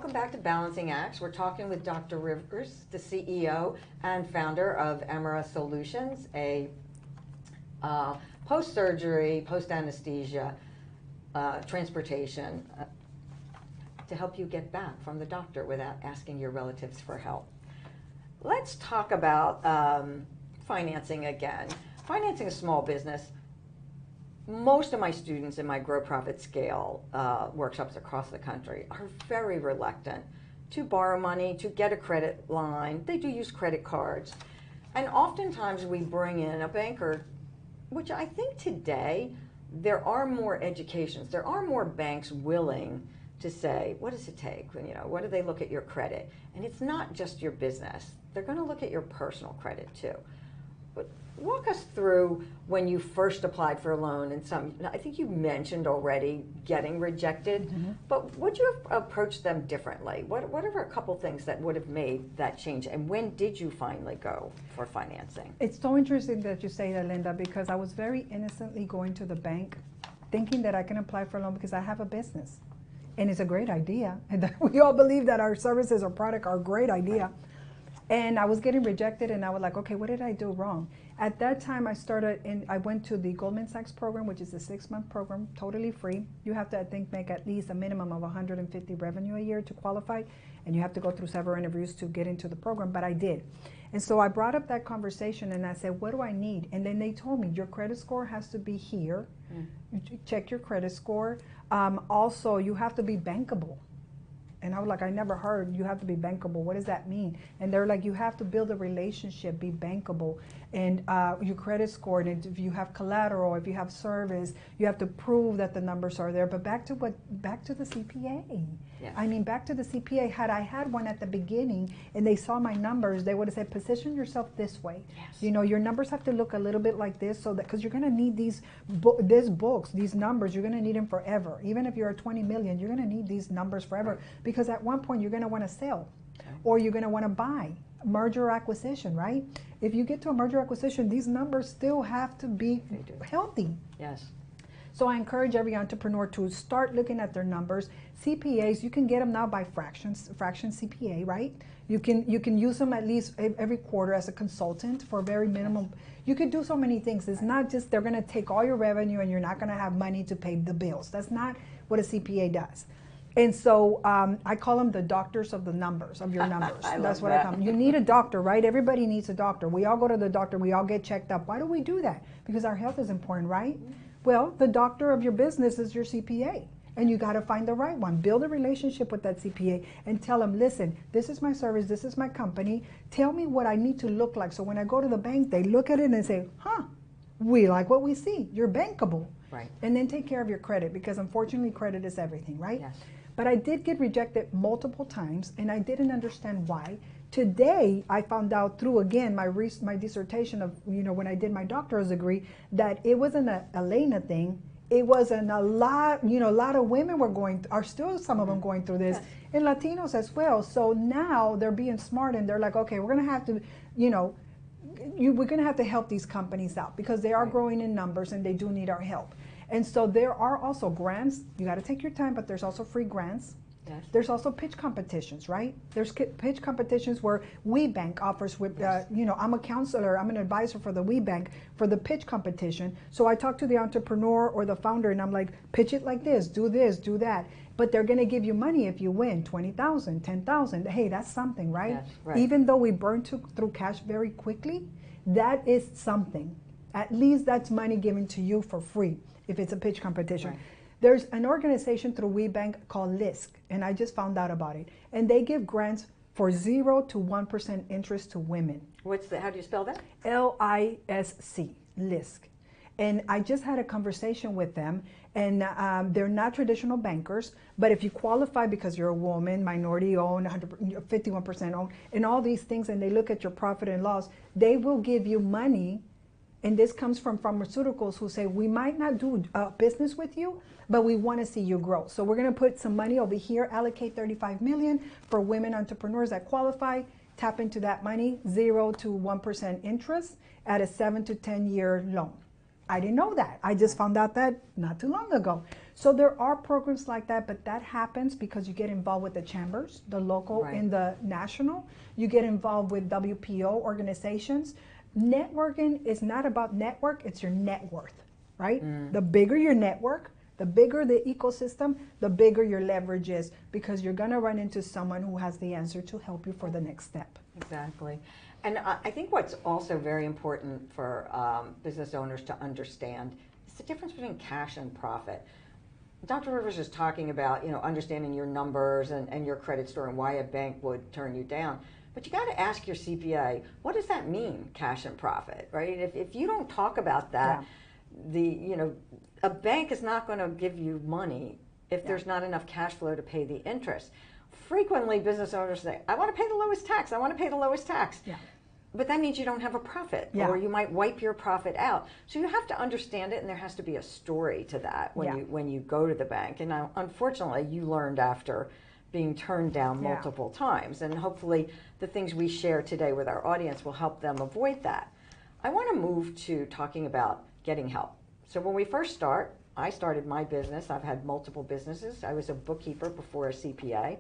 welcome back to Balancing Acts. We're talking with Dr. Rivers, the CEO and founder of Emera Solutions, a post-surgery, post-anesthesia transportation to help you get back from the doctor without asking your relatives for help. Let's talk about financing again. Financing a small business. Most of my students in my Grow Profit Scale workshops across the country are very reluctant to borrow money, to get a credit line. They do use credit cards. And oftentimes we bring in a banker, which I think today there are more educations, there are more banks willing to say, what does it take? You know, what do they look at your credit? And it's not just your business. They're going to look at your personal credit too. But walk us through when you first applied for a loan and I think you mentioned already getting rejected, but would you have approached them differently? What are a couple things that would have made that change? And when did you finally go for financing? It's so interesting that you say that, Linda, because I was very innocently going to the bank thinking that I can apply for a loan because I have a business. And it's a great idea. And we all believe that our services or product are a great idea. Right. And I was getting rejected, and I was like, okay, what did I do wrong? At that time, I went to the Goldman Sachs program, which is a 6-month program, totally free. You have to, I think, make at least a minimum of 150 revenue a year to qualify, and you have to go through several interviews to get into the program, but I did. And so I brought up that conversation, and I said, what do I need? And then they told me, your credit score has to be here. You check your credit score. Also, you have to be bankable. And I was like, I never heard you have to be bankable. What does that mean? And they're like, you have to build a relationship, be bankable. And your credit score, and if you have collateral, if you have service, you have to prove that the numbers are there. But back to the CPA. Yes. I mean, back to the CPA. Had I had one at the beginning and they saw my numbers, they would have said, position yourself this way. Yes. You know, your numbers have to look a little bit like this, so that, because you're going to need these books, these numbers, you're going to need them forever. Even if you're at 20 million, you're going to need these numbers forever. Right. Because at one point you're going to want to sell, or you're going to want to buy. Merger acquisition, right? If you get to a merger acquisition, these numbers still have to be healthy. Yes. So I encourage every entrepreneur to start looking at their numbers. CPAs, you can get them now by fraction CPA, right? You can use them at least every quarter as a consultant for very minimum. You could do so many things. It's not just they're going to take all your revenue and you're not going to have money to pay the bills. That's not what a CPA does. And so I call them the doctors of the numbers, of your numbers. That's what I call them. You need a doctor, right? Everybody needs a doctor. We all go to the doctor. We all get checked up. Why do we do that? Because our health is important, right? Well, the doctor of your business is your CPA. And you got to find the right one. Build a relationship with that CPA and tell them, listen, this is my service. This is my company. Tell me what I need to look like. So when I go to the bank, they look at it and say, huh, we like what we see. You're bankable. Right. And then take care of your credit, because unfortunately credit is everything, right? Yes. But I did get rejected multiple times, and I didn't understand why. Today, I found out through, again, my dissertation of, when I did my doctorate degree, that it wasn't a Elena thing. It wasn't a lot, a lot of women are still some of them going through this, and Latinos as well. So now they're being smart, and they're like, okay, we're going to have to, we're going to have to help these companies out, because they are growing in numbers and they do need our help. And so there are also grants. You got to take your time, but there's also free grants. Yes. There's also pitch competitions, right? There's pitch competitions where WeBank offers with, I'm a counselor, I'm an advisor for the WeBank for the pitch competition. So I talk to the entrepreneur or the founder, and I'm like, pitch it like this, do that. But they're going to give you money if you win, 20,000, 10,000. Hey, that's something, right? Yes, right. Even though we burn through cash very quickly, that is something. At least that's money given to you for free if it's a pitch competition. Right. There's an organization through WeBank called LISC, and I just found out about it. And they give grants for 0 to 1% interest to women. How do you spell that? LISC, LISC. And I just had a conversation with them, and they're not traditional bankers, but if you qualify because you're a woman, minority owned, 51% owned, and all these things, and they look at your profit and loss, they will give you money. And this comes from pharmaceuticals who say, we might not do business with you, but we want to see you grow. So we're going to put some money over here, allocate $35 million for women entrepreneurs that qualify, tap into that money, 0 to 1% interest at a 7 to 10 year loan. I didn't know that. I just found out that not too long ago. So there are programs like that, but that happens because you get involved with the chambers, the local Right. and the national. You get involved with WPO organizations. Networking is not about network, it's your net worth, right? The bigger your network, the bigger the ecosystem, the bigger your leverage is, because you're gonna run into someone who has the answer to help you for the next step. Exactly. And I think what's also very important for business owners to understand is the difference between cash and profit. Dr. Rivers is talking about, understanding your numbers and your credit score and why a bank would turn you down. But you got to ask your CPA, what does that mean, cash and profit, right? If you don't talk about that, a bank is not going to give you money if there's not enough cash flow to pay the interest. Frequently, business owners say, I want to pay the lowest tax. I want to pay the lowest tax. Yeah. But that means you don't have a profit, or you might wipe your profit out. So you have to understand it, and there has to be a story to that when you go to the bank. And unfortunately, you learned after being turned down multiple times. And hopefully, the things we share today with our audience will help them avoid that. I want to move to talking about getting help. So when we first start, I started my business. I've had multiple businesses. I was a bookkeeper before a CPA.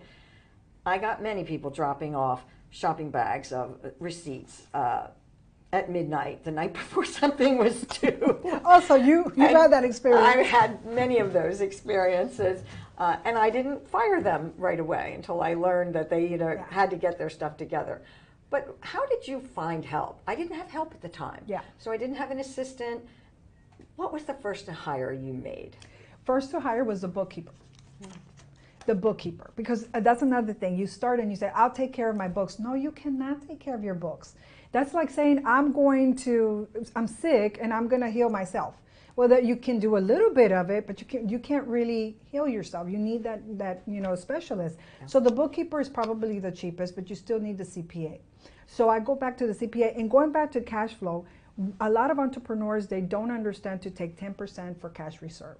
I got many people dropping off shopping bags of receipts at midnight the night before something was due. Also, you've had that experience. I've had many of those experiences, and I didn't fire them right away until I learned that they had to get their stuff together. But how did you find help? I didn't have help at the time. Yeah. So I didn't have an assistant. What was the first hire you made? First to hire was the bookkeeper. The bookkeeper, because that's another thing. You start and you say, I'll take care of my books. No, you cannot take care of your books. That's like saying, I'm sick and I'm going to heal myself. Well, that you can do a little bit of it, but you can't really heal yourself. You need that specialist. Yeah. So the bookkeeper is probably the cheapest, but you still need the CPA. So I go back to the CPA, and going back to cash flow, a lot of entrepreneurs, they don't understand to take 10% for cash reserve.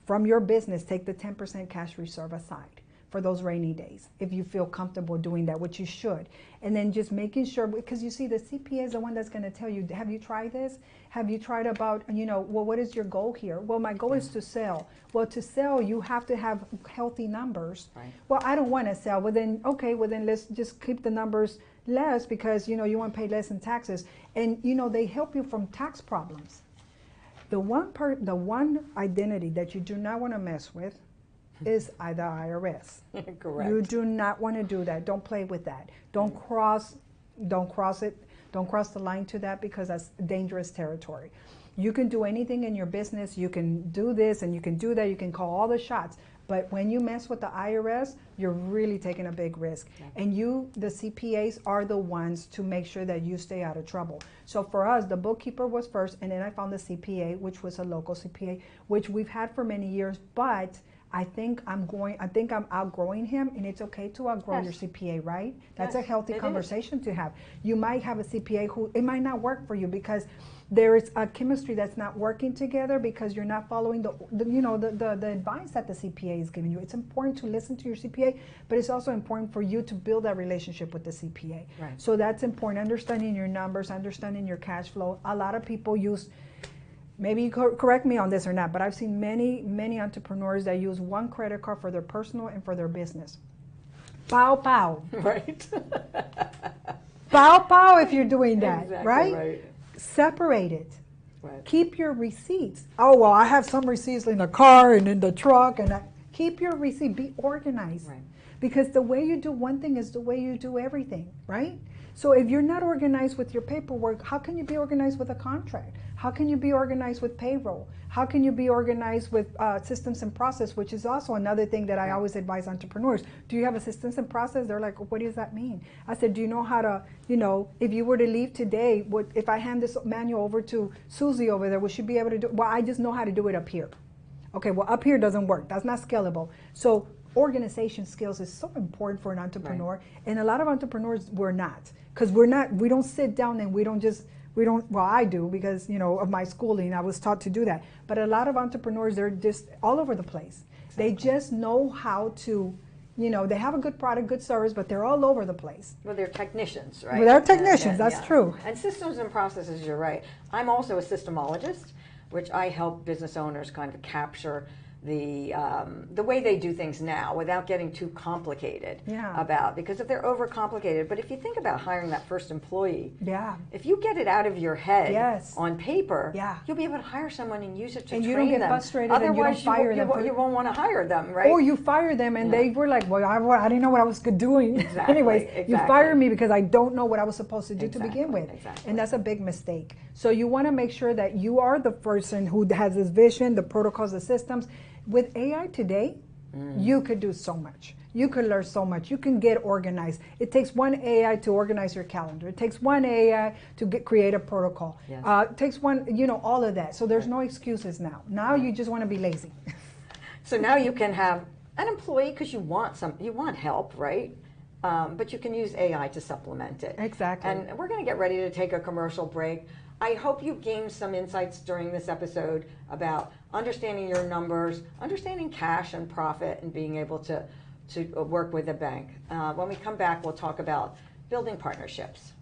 From your business, take the 10% cash reserve aside for those rainy days, if you feel comfortable doing that, which you should. And then just making sure, because you see, the CPA is the one that's going to tell you, have you tried this? Have you tried about, well, what is your goal here? Well, my goal is to sell. Well, to sell, you have to have healthy numbers. Right. Well, I don't want to sell. Well, then let's just keep the numbers less, because, you want to pay less in taxes. And, they help you from tax problems. The one identity that you do not want to mess with is the IRS. Correct. You do not want to do that. Don't play with that. Don't cross it. Don't cross the line to that, because that's dangerous territory. You can do anything in your business. You can do this and you can do that. You can call all the shots. But when you mess with the IRS, you're really taking a big risk. Yeah. And the CPAs are the ones to make sure that you stay out of trouble. So for us, the bookkeeper was first, and then I found the CPA, which was a local CPA, which we've had for many years, but I think I'm outgrowing him, and it's okay to outgrow your CPA, right? That's a healthy conversation to have. You might have a CPA who, it might not work for you, because there is a chemistry that's not working together, because you're not following the advice that the CPA is giving you. It's important to listen to your CPA, but it's also important for you to build that relationship with the CPA. Right. So that's important, understanding your numbers, understanding your cash flow. A lot of people use, maybe you correct me on this or not, but I've seen many entrepreneurs that use one credit card for their personal and for their business. Pow, pow. Right. Pow, pow if you're doing that, exactly right? Separate it. Right. Keep your receipts. Oh, well, I have some receipts in the car and in the truck. Keep your receipt. Be organized. Right. Because the way you do one thing is the way you do everything, right? So if you're not organized with your paperwork, how can you be organized with a contract? How can you be organized with payroll? How can you be organized with systems and process, which is also another thing that I always advise entrepreneurs. Do you have a systems and process? They're like, what does that mean? I said, do you know how to, if you were to leave today, if I hand this manual over to Susie over there, would she be able to do it? Well, I just know how to do it up here. Okay, well, up here doesn't work. That's not scalable. So organization skills is so important for an entrepreneur. Right. And a lot of entrepreneurs, we're not. Because we don't sit down and well, I do, because, of my schooling, I was taught to do that. But a lot of entrepreneurs, they're just all over the place. Exactly. They just know how to, they have a good product, good service, but they're all over the place. Well, they're technicians, right? Well, they're technicians, that's true. And systems and processes, you're right. I'm also a systemologist, which I help business owners kind of capture the way they do things now without getting too complicated Yeah. about, because if they're overcomplicated, but if you think about hiring that first employee, Yeah. if you get it out of your head Yes. on paper, Yeah. you'll be able to hire someone and use it to And train you don't get them. frustrated and you don't Otherwise, fire them for- you won't want to hire them, right? Or you fire them and Yeah. they were like, well, I didn't know what I was doing. Exactly, Anyways, you exactly. fire me because I don't know what I was supposed to do to begin Exactly, with. exactly. And that's a big mistake. So you want to make sure that you are the person who has this vision, the protocols, the systems. With AI today, you could do so much. You could learn so much. You can get organized. It takes one AI to organize your calendar. It takes one AI to create a protocol. Yes. It takes one, all of that. So there's no excuses now. Now you just want to be lazy. So now you can have an employee because you want help, right? But you can use AI to supplement it. Exactly. And we're going to get ready to take a commercial break. I hope you gained some insights during this episode about understanding your numbers, understanding cash and profit, and being able to work with a bank. When we come back, we'll talk about building partnerships.